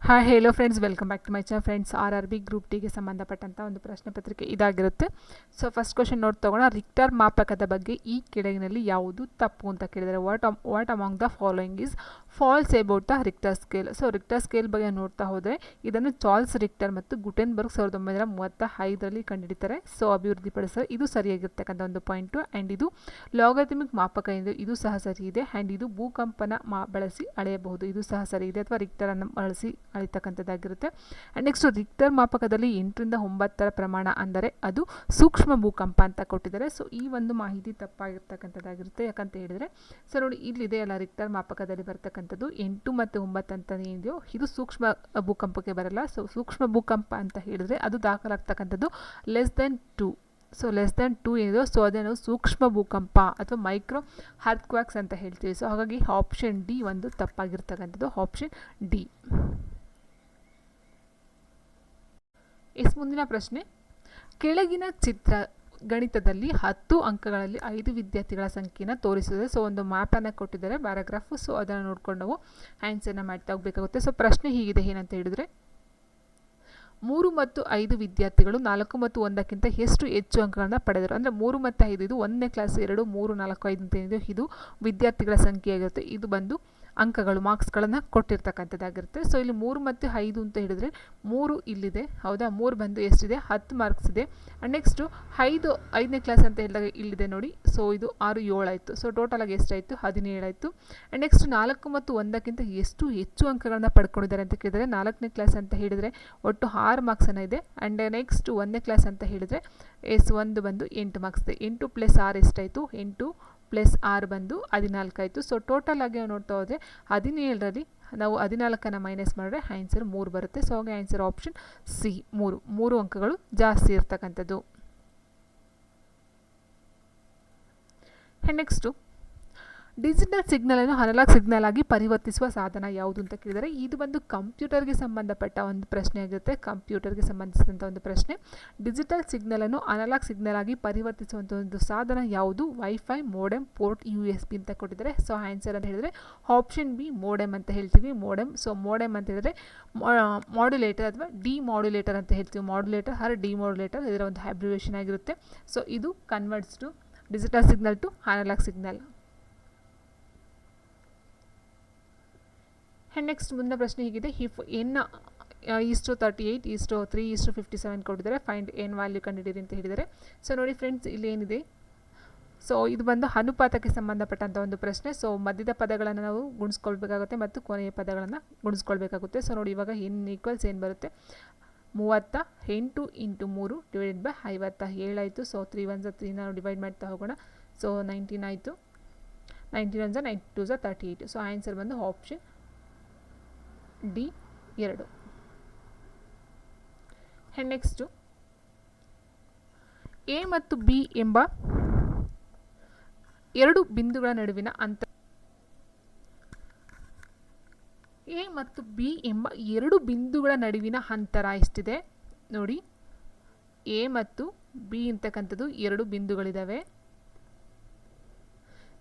Hi hello friends, welcome back to my channel. Friends, RRB group ಟಿಗೆ ಸಂಬಂಧಪಟ್ಟಂಥ ಒಂದು ಪ್ರಶ್ನೆ ಪತ್ರಿಕೆ ಇದಾಗಿರುತ್ತೆ. ಸೊ ಫಸ್ಟ್ ಕ್ವಶನ್ ನೋಡಿ ತಗೋಣ. ರಿಕ್ಟರ್ ಮಾಪಕದ ಬಗ್ಗೆ ಈ ಕೆಳಗಿನಲ್ಲಿ ಯಾವುದು ತಪ್ಪು ಅಂತ ಕೇಳಿದರೆ, what among the following is false about the Richter scale. So Richter scale ಬಗ್ಗೆ ನೋಡ್ತಾ ಹೋದರೆ ಇದನ್ನು ಚಾರ್ಲ್ಸ್ ರಿಕ್ಟರ್ ಮತ್ತು ಗುಟೆನ್ಬರ್ಗ್ 1935ರಲ್ಲಿ ಕಂಡುಹಿಡಿತಾರೆ. ಸೊ ಅಭಿವೃದ್ಧಿಪಡಿಸಲು ಇದು ಸರಿಯಾಗಿರ್ತಕ್ಕಂಥ ಒಂದು ಪಾಯಿಂಟು. ಆ್ಯಂಡ್ ಇದು ಲಾಗರಿಥಮಿಕ್ ಮಾಪಕ ಎಂದು ಇದು ಸಹ ಸರಿ ಇದೆ. ಆ್ಯಂಡ್ ಇದು ಭೂಕಂಪನ ಬಳಸಿ ಅಳೆಯಬಹುದು, ಇದು ಸಹ ಸರಿ ಇದೆ, ಅಥವಾ ರಿಕ್ಟರನ್ನು ಬಳಸಿ ಅಳಿತಕ್ಕಂಥದ್ದಾಗಿರುತ್ತೆ. ಆ್ಯಂಡ್ ನೆಕ್ಸ್ಟ್ ರಿಕ್ಟರ್ ಮಾಪಕದಲ್ಲಿ 8ರಿಂದ 9 ಪ್ರಮಾಣ ಅಂದರೆ ಅದು ಸೂಕ್ಷ್ಮ ಭೂಕಂಪ ಅಂತ ಕೊಟ್ಟಿದ್ದಾರೆ. ಸೊ ಈ ಒಂದು ಮಾಹಿತಿ ತಪ್ಪಾಗಿರ್ತಕ್ಕಂಥದ್ದಾಗಿರುತ್ತೆ. ಯಾಕಂತ ಹೇಳಿದರೆ, ಸೊ ನೋಡಿ ಇಲ್ಲಿದೆ ಅಲ್ಲ, ರಿಕ್ಟರ್ ಮಾಪಕದಲ್ಲಿ ಬರ್ತಕ್ಕಂಥದ್ದು 8 ಮತ್ತು 9 ಅಂತ ಏನಿದೆಯೋ ಇದು ಸೂಕ್ಷ್ಮ ಭೂಕಂಪಕ್ಕೆ ಬರಲ್ಲ. ಸೊ ಸೂಕ್ಷ್ಮ ಭೂಕಂಪ ಅಂತ ಹೇಳಿದರೆ ಅದು ದಾಖಲಾಗ್ತಕ್ಕಂಥದ್ದು less than 2. So less than 2 ಏನಿದೆಯೋ ಸೊ ಅದೇನು ಸೂಕ್ಷ್ಮ ಭೂಕಂಪ ಅಥವಾ ಮೈಕ್ರೋ ಅರ್ಥ್ಕ್ವೇಕ್ಸ್ ಅಂತ ಹೇಳ್ತೀವಿ. ಸೊ ಹಾಗಾಗಿ ಆಪ್ಷನ್ ಡಿ ಒಂದು ತಪ್ಪಾಗಿರ್ತಕ್ಕಂಥದ್ದು, ಆಪ್ಷನ್ ಡಿ. ಮುಂದಿನ ಪ್ರಶ್ನೆ, ಕೆಳಗಿನ ಚಿತ್ರ ಗಣಿತದಲ್ಲಿ 10 ಅಂಕಗಳಲ್ಲಿ 5 ವಿದ್ಯಾರ್ಥಿಗಳ ಸಂಖ್ಯೆಯನ್ನು ತೋರಿಸಿದೆ. ಸೊ ಒಂದು ಮ್ಯಾಪನ್ನು ಕೊಟ್ಟಿದ್ದಾರೆ, ಪ್ಯಾರಾಗ್ರಾಫ್. ಸೊ ಅದನ್ನು ನೋಡ್ಕೊಂಡು ನಾವು ಆನ್ಸರ್ನ ಮಾಡ್ತಾ ಹೋಗಬೇಕಾಗುತ್ತೆ. ಸೊ ಪ್ರಶ್ನೆ ಹೀಗಿದೆ, ಏನಂತ ಹೇಳಿದರೆ 3 ಮತ್ತು 5 ವಿದ್ಯಾರ್ಥಿಗಳು 4 ಮತ್ತು 1ಕ್ಕಿಂತ ಎಷ್ಟು ಹೆಚ್ಚು ಅಂಕಗಳನ್ನು ಪಡೆದರು. ಅಂದರೆ 3 ಮತ್ತು 5 ಇದು 1ನೇ ಕ್ಲಾಸ್, 2, 3, 4, 5 ಅಂತ ಏನಿದೆ ಇದು ವಿದ್ಯಾರ್ಥಿಗಳ ಸಂಖ್ಯೆ ಆಗಿರುತ್ತೆ. ಇದು ಬಂದು ಅಂಕಗಳು, ಮಾರ್ಕ್ಸ್ಗಳನ್ನು ಕೊಟ್ಟಿರ್ತಕ್ಕಂಥದ್ದಾಗಿರುತ್ತೆ. ಸೊ ಇಲ್ಲಿ 3 ಮತ್ತು 5 ಅಂತ ಹೇಳಿದರೆ 3 ಇಲ್ಲಿದೆ, ಹೌದಾ. 3 ಬಂದು ಎಷ್ಟಿದೆ, 10 ಮಾರ್ಕ್ಸ್ ಇದೆ. ಆ್ಯಂಡ್ ನೆಕ್ಸ್ಟು 5ನೇ ಕ್ಲಾಸ್ ಅಂತ ಹೇಳಿದಾಗ ಇಲ್ಲಿದೆ ನೋಡಿ. ಸೊ ಇದು 6, 7 ಆಯಿತು. ಸೊ ಟೋಟಲಾಗಿ ಎಷ್ಟಾಯಿತು, 17 ಆಯಿತು. ಆ್ಯಂಡ್ ನೆಕ್ಸ್ಟ್ 4 ಮತ್ತು 1ಕ್ಕಿಂತ ಎಷ್ಟು ಹೆಚ್ಚು ಅಂಕಗಳನ್ನು ಪಡ್ಕೊಂಡಿದ್ದಾರೆ ಅಂತ ಕೇಳಿದರೆ 4ನೇ ಕ್ಲಾಸ್ ಅಂತ ಹೇಳಿದರೆ ಒಟ್ಟು 6 ಮಾರ್ಕ್ಸನ್ನು ಇದೆ. ಆ್ಯಂಡ್ ನೆಕ್ಸ್ಟ್ 1ನೇ ಕ್ಲಾಸ್ ಅಂತ ಹೇಳಿದರೆ ಒಂದು ಬಂದು 8 ಮಾರ್ಕ್ಸ್ ಇದೆ. 8 + 6 ಎಷ್ಟಾಯಿತು, 8 + 6 ಬಂದು 14 ಆಯಿತು. ಸೊ ಟೋಟಲ್ ಆಗಿ ನೋಡ್ತಾ ಹೋದರೆ 17ರಲ್ಲಿ ನಾವು 14ನ್ನು ಮೈನಸ್ ಮಾಡಿದ್ರೆ ಆನ್ಸರ್ 3 ಬರುತ್ತೆ. ಸೊ ಹಾಗೆ ಆನ್ಸರ್ ಆಪ್ಷನ್ ಸಿ, 3 ಅಂಕಗಳು ಜಾಸ್ತಿ ಇರ್ತಕ್ಕಂಥದ್ದು. ನೆಕ್ಸ್ಟು, ಡಿಜಿಟಲ್ ಸಿಗ್ನಲನ್ನು ಅನಲಾಗ್ ಸಿಗ್ನಲ್ ಆಗಿ ಪರಿವರ್ತಿಸುವ ಸಾಧನ ಯಾವುದು ಅಂತ ಕೇಳಿದರೆ ಇದು ಬಂದು ಕಂಪ್ಯೂಟರ್ಗೆ ಸಂಬಂಧಪಟ್ಟ ಒಂದು ಪ್ರಶ್ನೆ ಆಗಿರುತ್ತೆ. ಕಂಪ್ಯೂಟರ್ಗೆ ಸಂಬಂಧಿಸಿದಂಥ ಒಂದು ಪ್ರಶ್ನೆ. ಡಿಜಿಟಲ್ ಸಿಗ್ನಲನ್ನು ಅನಲಾಗ್ ಸಿಗ್ನಲ್ ಆಗಿ ಪರಿವರ್ತಿಸುವಂಥ ಒಂದು ಸಾಧನ ಯಾವುದು? ವೈಫೈ, ಮೋಡೆಮ್, ಪೋರ್ಟ್, USB ಅಂತ ಕೊಟ್ಟಿದ್ದಾರೆ. ಸೊ ಆನ್ಸರ್ ಅಂತ ಹೇಳಿದರೆ ಆಪ್ಷನ್ ಬಿ, ಮೋಡೆಮ್ ಅಂತ ಹೇಳ್ತೀವಿ, ಮೋಡೆಮ್. ಸೊ ಮೋಡೆಮ್ ಅಂತ ಹೇಳಿದರೆ ಮಾಡ್ಯುಲೇಟರ್ ಅಥವಾ ಡಿಮಾಡ್ಯುಲೇಟರ್ ಅಂತ ಹೇಳ್ತೀವಿ. ಮಾಡ್ಯುಲೇಟರ್ ಆರ್ ಡಿಮಾಡ್ಯುಲೇಟರ್ ಇದರ ಒಂದು ಅಬ್ರಿವೇಷನ್ ಆಗಿರುತ್ತೆ. ಸೊ ಇದು converts to digital signal to analogue signal. And next ಮುಂದಿನ ಪ್ರಶ್ನೆ ಹೀಗಿದೆ, ಇಫ್ n = 38 = 3 = 57 ಕೊಟ್ಟಿದ್ದಾರೆ, ಫೈಂಡ್ n ವ್ಯಾಲ್ಯೂ ಕಂಡುಹಿಡಿಯಿರಿ ಅಂತ ಹೇಳಿದ್ದಾರೆ. ಸೊ ನೋಡಿ ಫ್ರೆಂಡ್ಸ್, ಇಲ್ಲಿ ಏನಿದೆ, ಸೊ ಇದು ಬಂದು ಅನುಪಾತಕ್ಕೆ ಸಂಬಂಧಪಟ್ಟಂಥ ಒಂದು ಪ್ರಶ್ನೆ. ಸೊ ಮಧ್ಯದ ಪದಗಳನ್ನು ನಾವು ಗುಣಿಸ್ಕೊಳ್ಬೇಕಾಗುತ್ತೆ ಮತ್ತು ಕೊನೆಯ ಪದಗಳನ್ನು ಗುಣಿಸ್ಕೊಳ್ಬೇಕಾಗುತ್ತೆ. ಸೊ ನೋಡಿ ಇವಾಗ n = ಏನು ಬರುತ್ತೆ, 38 × 3 / 57 ಆಯಿತು. ಸೊ 3 1 3 ನಾವು ಡಿವೈಡ್ ಮಾಡ್ತಾ ಹೋಗೋಣ. ಸೊ 19 ಆಯಿತು. 19 1 9 2 38. ಸೊ ಆನ್ಸರ್ ಬಂದು option D, 2. And next, A ಮತ್ತು ಬಿ ಎಂಬ ಎರಡು ಬಿಂದುಗಳ ನಡುವಿನ ಅಂತರ. ಎ ಮತ್ತು ಬಿ ಎಂಬ ಎರಡು ಬಿಂದುಗಳ ನಡುವಿನ ಅಂತರ ಎಷ್ಟಿದೆ ನೋಡಿ. ಎ ಮತ್ತು ಬಿ ಅಂತಕ್ಕಂಥದ್ದು 2 ಬಿಂದುಗಳಿದ್ದಾವೆ.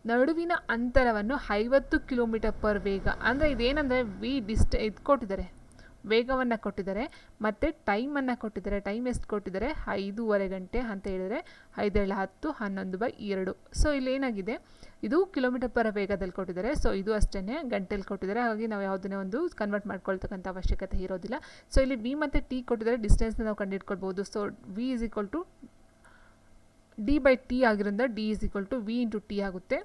ನಡುವಿನ ಅಂತರವನ್ನು 50 km/h ವೇಗ, ಅಂದರೆ ಇದೇನೆಂದರೆ ಇದು ಕೊಟ್ಟಿದ್ದಾರೆ, ವೇಗವನ್ನು ಕೊಟ್ಟಿದ್ದಾರೆ ಮತ್ತು ಟೈಮನ್ನು ಕೊಟ್ಟಿದ್ದಾರೆ. ಟೈಮ್ ಎಷ್ಟು ಕೊಟ್ಟಿದ್ದಾರೆ, 5.5 ಗಂಟೆ ಅಂತ ಹೇಳಿದರೆ 5 × 10 11/2. ಸೊ ಇಲ್ಲಿ ಏನಾಗಿದೆ, ಇದು ಕಿಲೋಮೀಟರ್ ವೇಗದಲ್ಲಿ ಕೊಟ್ಟಿದ್ದಾರೆ. ಸೊ ಇದು ಅಷ್ಟೇ ಗಂಟೆಯಲ್ಲಿ ಕೊಟ್ಟಿದ್ದಾರೆ. ಹಾಗಾಗಿ ನಾವು ಯಾವುದನ್ನೇ ಒಂದು ಕನ್ವರ್ಟ್ ಮಾಡ್ಕೊಳ್ತಕ್ಕಂಥ ಅವಶ್ಯಕತೆ ಇರೋದಿಲ್ಲ. ಸೊ ಇಲ್ಲಿ ಬಿ ಮತ್ತು ಟಿ ಕೊಟ್ಟಿದ್ದಾರೆ, ಡಿಸ್ಟೆನ್ಸ್ನ ನಾವು ಕಂಡುಹಿಡ್ಕೊಳ್ಬೋದು. ಸೊ ವಿ = d/t ಆಗಿರೋದ್ರಿಂದ d = v × t ಆಗುತ್ತೆ.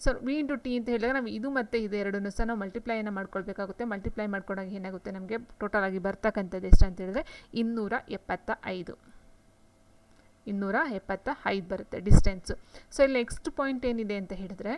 ಸೊ v × t ಅಂತ ಹೇಳಿದಾಗ ನಾವು ಇದು ಮತ್ತು ಇದು ಎರಡನ್ನೂ ಸಹ ನಾವು ಮಲ್ಟಿಪ್ಲೈಯನ್ನು ಮಾಡ್ಕೊಳ್ಬೇಕಾಗುತ್ತೆ. ಮಲ್ಟಿಪ್ಲೈ ಮಾಡ್ಕೊಂಡಾಗ ಏನಾಗುತ್ತೆ, ನಮಗೆ ಟೋಟಲ್ ಆಗಿ ಬರ್ತಕ್ಕಂಥದ್ದು ಎಷ್ಟು ಅಂತ ಹೇಳಿದ್ರೆ 275 ಬರುತ್ತೆ ಡಿಸ್ಟೆನ್ಸು. ಸೊ ಇಲ್ಲಿ ನೆಕ್ಸ್ಟ್ ಪಾಯಿಂಟ್ ಏನಿದೆ ಅಂತ ಹೇಳಿದ್ರೆ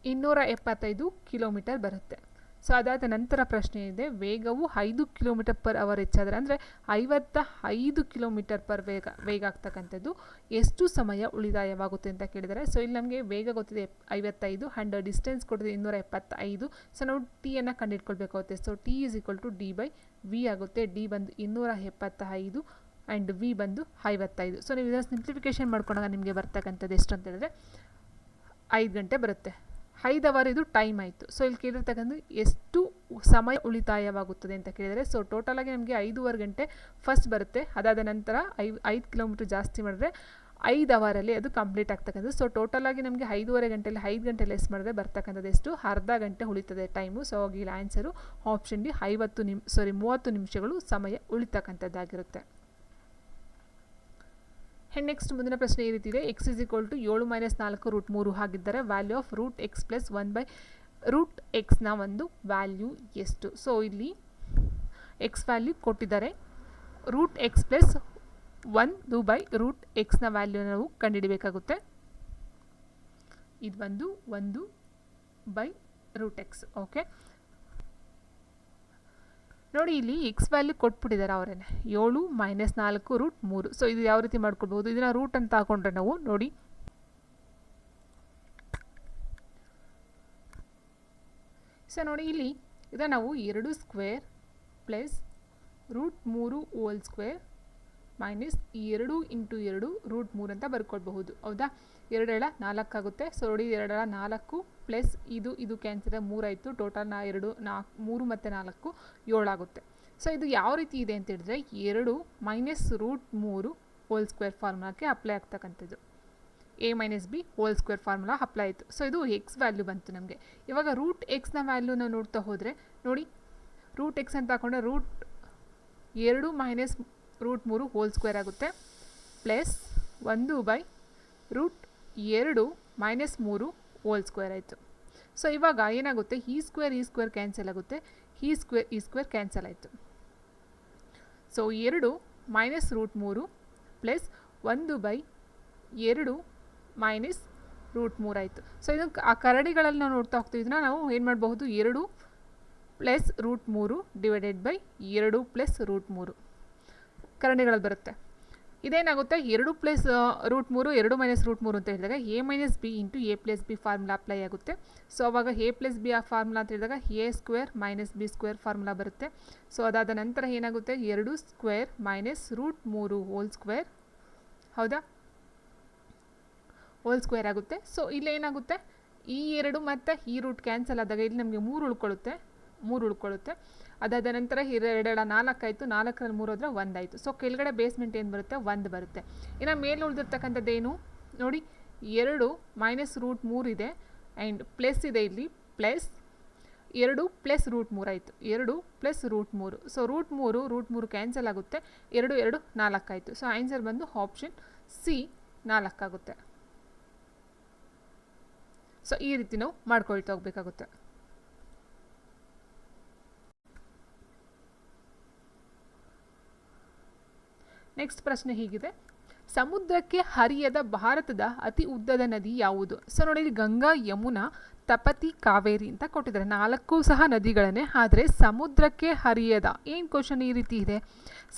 275 ಕಿಲೋಮೀಟರ್ ಬರುತ್ತೆ. ಸೊ ಅದಾದ ನಂತರ ಪ್ರಶ್ನೆ ಇದೆ, ವೇಗವು 5 km/h ಹೆಚ್ಚಾದರೆ ಅಂದರೆ 55 km/h ವೇಗ ಆಗ್ತಕ್ಕಂಥದ್ದು ಎಷ್ಟು ಸಮಯ ಉಳಿತಾಯವಾಗುತ್ತೆ ಅಂತ ಕೇಳಿದರೆ. ಸೊ ಇಲ್ಲಿ ನಮಗೆ ವೇಗ ಗೊತ್ತಿದೆ 55 ಆ್ಯಂಡ್ ಡಿಸ್ಟೆನ್ಸ್ ಕೊಟ್ಟಿದೆ 275. ಸೊ ನಾವು ಟಿಯನ್ನು ಕಂಡುಹಿಡ್ಕೊಳ್ಬೇಕಾಗುತ್ತೆ. ಸೊ ಟಿ = d/v ಆಗುತ್ತೆ. ಡಿ ಬಂದು 275 ಆ್ಯಂಡ್ ವಿ ಬಂದು 55. ಸೊ ನೀವು ಇದನ್ನು ಸಿಂಪ್ಲಿಫಿಕೇಶನ್ ಮಾಡ್ಕೊಂಡಾಗ ನಿಮಗೆ ಬರ್ತಕ್ಕಂಥದ್ದು ಎಷ್ಟು ಅಂತ ಹೇಳಿದ್ರೆ 5 ಗಂಟೆ ಬರುತ್ತೆ. 5 ಅವರ್ ಇದು ಟೈಮ್ ಆಯಿತು. ಸೊ ಇಲ್ಲಿ ಕೇಳಿರ್ತಕ್ಕಂಥ ಎಷ್ಟು ಸಮಯ ಉಳಿತಾಯವಾಗುತ್ತದೆ ಅಂತ ಕೇಳಿದರೆ, ಸೊ ಟೋಟಲಾಗಿ ನಮಗೆ 5.5 ಗಂಟೆ ಫಸ್ಟ್ ಬರುತ್ತೆ. ಅದಾದ ನಂತರ 5 ಕಿಲೋಮೀಟ್ರ್ ಜಾಸ್ತಿ ಮಾಡಿದ್ರೆ 5 ಅವರಲ್ಲಿ ಅದು ಕಂಪ್ಲೀಟ್ ಆಗ್ತಕ್ಕಂಥದ್ದು. ಸೊ ಟೋಟಲಾಗಿ ನಮಗೆ 5.5 ಗಂಟೆಯಲ್ಲಿ 5 ಗಂಟೆ ಲೆಸ್ ಮಾಡಿದ್ರೆ ಬರ್ತಕ್ಕಂಥದ್ದು ಎಷ್ಟು, ಅರ್ಧ ಗಂಟೆ ಉಳಿತದೆ ಟೈಮು. ಸೊ ಇಲ್ಲಿ ಆನ್ಸರು ಆಪ್ಷನ್ ಡಿ 30 ನಿಮಿಷಗಳು ಸಮಯ ಉಳಿತಕ್ಕಂಥದ್ದಾಗಿರುತ್ತೆ. ನೆಕ್ಸ್ಟ್ ಮುಂದಿನ ಪ್ರಶ್ನೆ ಈ ರೀತಿ ಇದೆ. x = 7 - 4√3 ಆಗಿದ್ದರೆ ವ್ಯಾಲ್ಯೂ ಆಫ್ √x + 1/√x ನ ಒಂದು ವ್ಯಾಲ್ಯೂ ಎಷ್ಟು? ಸೊ ಇಲ್ಲಿ x ವ್ಯಾಲ್ಯೂ ಕೊಟ್ಟಿದ್ದಾರೆ. √x + 1/√x ನ ವ್ಯಾಲ್ಯೂ ನಾವು ಕಂಡುಹಿಡಬೇಕಾಗುತ್ತೆ. ಇದು ಬಂದು 1/√x. ಓಕೆ, ನೋಡಿ ಇಲ್ಲಿ x ವ್ಯಾಲ್ಯೂ ಕೊಟ್ಬಿಟ್ಟಿದ್ದಾರೆ ಅವರೇನೆ, 7 - 4√3. ಸೊ ಇದು ಯಾವ ರೀತಿ ಮಾಡ್ಕೊಳ್ಬಹುದು, ಇದನ್ನ ರೂಟ್ ಅಂತ ಹಾಕೊಂಡ್ರೆ ನಾವು ನೋಡಿ ಸೊ ನೋಡಿ ಇಲ್ಲಿ ಇದನ್ನು ನಾವು 2² + √3² ಮೈನಸ್ 2 × 2 √3 ಅಂತ ಬರ್ಕೊಳ್ಬಹುದು. ಹೌದಾ, 2 × 4 ಆಗುತ್ತೆ. ಸೊ ನೋಡಿ 2 × 4 ಪ್ಲಸ್ ಇದು ಕ್ಯಾನ್ಸಲ್ 3 ಆಯಿತು. ಟೋಟಲ್ 3 ಮತ್ತು 4 7 ಆಗುತ್ತೆ. ಸೊ ಇದು ಯಾವ ರೀತಿ ಇದೆ ಅಂತ ಹೇಳಿದ್ರೆ 2 - √3² ಫಾರ್ಮುಲಾಕ್ಕೆ ಅಪ್ಲೈ ಆಗ್ತಕ್ಕಂಥದ್ದು. a - b² ಫಾರ್ಮುಲಾ ಅಪ್ಲೈ ಆಯಿತು. ಸೊ ಇದು ಎಕ್ಸ್ ವ್ಯಾಲ್ಯೂ ಬಂತು ನಮಗೆ. ಇವಾಗ √x ನ ವ್ಯಾಲ್ಯೂನ ನೋಡ್ತಾ ಹೋದರೆ ನೋಡಿ √x ಅಂತ ಹಾಕೊಂಡ್ರೆ √2 - √3² ಆಗುತ್ತೆ ಪ್ಲಸ್ 1/√2 - 3² ಆಯಿತು. ಸೊ ಇವಾಗ ಏನಾಗುತ್ತೆ, ಈ ಸ್ಕ್ವೇರ್ ಕ್ಯಾನ್ಸಲ್ ಆಗುತ್ತೆ, ಈ ಸ್ಕ್ವೇರ್ ಕ್ಯಾನ್ಸಲ್ ಆಯಿತು. ಸೊ 2 - √3 ಪ್ಲಸ್ 1/2 - √3 ಆಯಿತು. ಸೊ ಇದು ಆ ಕರಡಿಗಳಲ್ಲಿ ನಾವು ನೋಡ್ತಾ ಹೋಗ್ತೀವಿ. ಇದನ್ನ ನಾವು ಏನು ಮಾಡಬಹುದು, 2 + √3 / 2 + √3 ಕರಡಿಗಳಲ್ಲಿ ಬರುತ್ತೆ. ಇದೇನಾಗುತ್ತೆ, 2 + √3 2 - √3 ಅಂತ ಹೇಳಿದಾಗ a - b × a + b formula apply ಆಗುತ್ತೆ. ಸೊ ಅವಾಗ a + b ಆ ಫಾರ್ಮುಲಾ ಅಂತ ಹೇಳಿದಾಗ a² - b² ಫಾರ್ಮುಲಾ ಬರುತ್ತೆ. ಸೊ ಅದಾದ ನಂತರ ಏನಾಗುತ್ತೆ, 2² - √3² ಹೌದಾ ² ಆಗುತ್ತೆ. ಸೊ ಇಲ್ಲಿ ಏನಾಗುತ್ತೆ, ಈ 2 ಮತ್ತು ಈ ರೂಟ್ ಕ್ಯಾನ್ಸಲ್ ಆದಾಗ ಇಲ್ಲಿ ನಮಗೆ 3 ಉಳ್ಕೊಳ್ಳುತ್ತೆ. ಅದಾದ ನಂತರ 2 × 4 ಆಯಿತು, 4 ರಲ್ಲಿ 3 ಹೋದರೆ 1 ಆಯಿತು. ಸೊ ಕೆಳಗಡೆ ಬೇಸ್ಮೆಂಟ್ ಏನು ಬರುತ್ತೆ, 1 ಬರುತ್ತೆ. ಇನ್ನು ಮೇಲೆ ಉಳಿದಿರ್ತಕ್ಕಂಥದ್ದೇನು ನೋಡಿ, 2 - √3 ಇದೆ ಆ್ಯಂಡ್ ಪ್ಲಸ್ ಇದೆ ಇಲ್ಲಿ, ಪ್ಲಸ್ 2 + √3 ಆಯಿತು, 2 + √3. ಸೊ √3 ಕ್ಯಾನ್ಸಲ್ ಆಗುತ್ತೆ, 2 2 4 ಆಯಿತು. ಸೊ ಆನ್ಸರ್ ಬಂದು ಆಪ್ಷನ್ ಸಿ 4 ಆಗುತ್ತೆ. ಸೊ ಈ ರೀತಿ ನಾವು ಮಾಡ್ಕೊಳ್ತಾ ಹೋಗಬೇಕಾಗುತ್ತೆ. ನೆಕ್ಸ್ಟ್ ಪ್ರಶ್ನೆ ಹೀಗಿದೆ, ಸಮುದ್ರಕ್ಕೆ ಹರಿಯದ ಭಾರತದ ಅತಿ ಉದ್ದದ ನದಿ ಯಾವುದು? ಸೊ ನೋಡಿ, ಗಂಗಾ, ಯಮುನಾ, ತಪತಿ, ಕಾವೇರಿ ಅಂತ ಕೊಟ್ಟಿದ್ದಾರೆ. 4 ಸಹ ನದಿಗಳನ್ನೇ, ಆದರೆ ಸಮುದ್ರಕ್ಕೆ ಹರಿಯದ ಏನು ಕ್ವಶನ್ ಈ ರೀತಿ ಇದೆ.